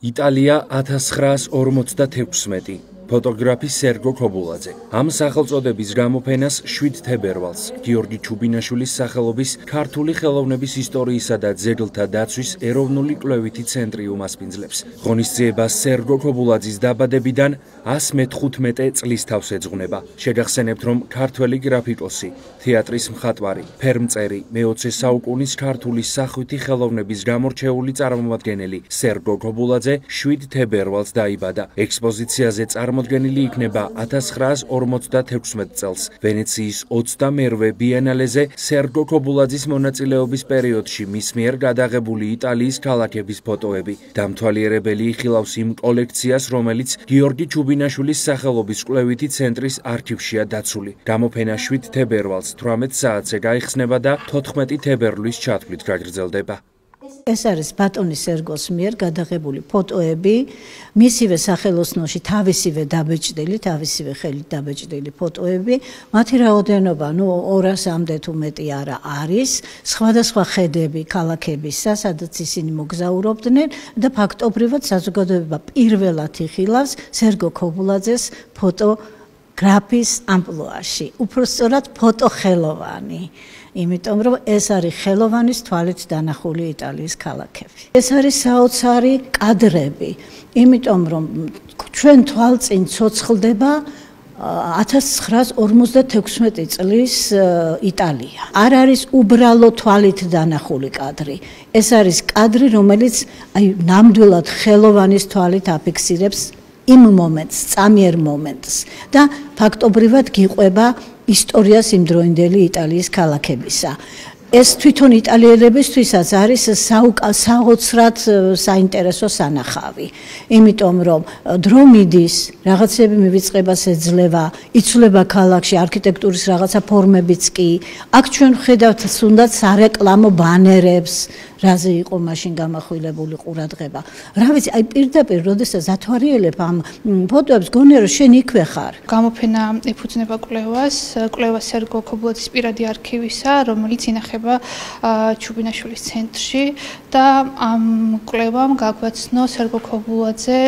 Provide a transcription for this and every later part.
იტალია 1956 ფოტოგრაფი სერგო ქობულაძე. ამ სახელწოდების გამოფენას 7 თებერვალს გიორგი ჩუბინაშვილის სახელობის ქართული ხელოვნების ისტორიისა და ძეგლთა დაცვის ეროვნული კვლევითი ცენტრი უმასპინძლებს. ღონისძიება სერგო ქობულაძის დაბადებიდან 115 წლის თავს ეძღვნება. შეგახსენებთ, რომ ქართველი გრაფიკოსი, თეატრის მხატვარი, ფერმწერი, მე-20 საუკუნის ქართული სახვითი ხელოვნების გამორჩეული წარმომადგენელი სერგო ქობულაძე 7 თებერვალს დაიბადა. ექსპოზიციაზე წარმოდგენილი იქნება 1956 წელს ვენეციის 21-ვე ბიენალეზე სერგო ქობულაძის მონაწილეობის პერიოდში მის მიერ გადაღებული იტალიის ქალაქების ფოტოები. დამთვალიერებელი იხილავს იმ კოლექციას, რომელიც გიორგი ჩუბინაშვილის სახელობის კვლევითი ცენტრის არქივშია დაცული. გამოფენა 7 თებერვალს 18 საათზე გაიხსნება და 14 თებერვლის ჩათვლით გაგრძელდება. ეს არის ბატონი სერგოს მიერ გადაღებული ფოტოები, მისივე სახელოსნოში თავისივე ხელით დაბეჭდილი ფოტოები, მათი რაოდენობა 200-მდე თუ მეტი არა არის, სხვადასხვა ხედები ქალაქებისა, სადაც ისინი მოგზაურობდნენ და ფაქტობრივად საზოგადოება პირველად იხილავს სერგო ქობულაძეს ფოტოგრაფის ამპლუაში, უпроსწორად ფოტოხელოვანი. იმიტომ რომ ეს არის ხელოვანის თვალით დანახული იტალიის ქალაქები. ეს არის საოცარი კადრები, იმიტომ რომ ჩვენ თვალწინ ცოცხლდება 1956 წლის იტალია. არ არის უბრალო თვალით დანახული კადრი. ეს არის კადრი, რომელიც ნამდვილად ხელოვანის თვალით აფიქსირებს იმ მომენტს, წამიერ მომენტს და ფაქტობრივად გიყვება ისტორიას იმდროინდელი იტალიის ქალაქებისა. ეს თვითონ იტალიელებისთვისაც არის საოცრად საინტერესო სანახავი. იმიტომ რომ დრო მიდის, რაღაცები მივიწყებას ეძლევა, იცვლება ქალაქში არქიტექტურის რაღაცა ფორმებიც კი. აქ ჩვენ ვხედავთ თუნდაც სარეკლამო ბანერებს, რაზე იყო მაშინ გამახვილებული ყურადღება. რა ვიცი, პირდაპირ როდესაც ათვალიერებ ამ ფოტოებს, გონია რომ შენ იქვე ხარ. გამოფენა ეფუძნება კვლევას სერგო ქობულაძის პირადი არქივისა, რომელიც ინახება ჩუბინაშვილის ცენტრში და ამ კვლევამ გაგვაცნო სერგო ქობულაძე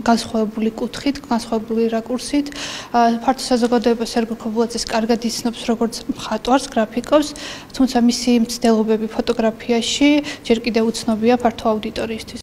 განსხვავებული კუთხით, განსხვავებული რაკურსით. ფართო საზოგადოება სერგო ქობულაძეს კარგად იცნობს როგორც მხატვარს, გრაფიკოს, თუმცა მისი მცდელობები ფოტოგრაფიაში ჯერ კიდევ უცნობია ფართო აუდიტორიისთვის.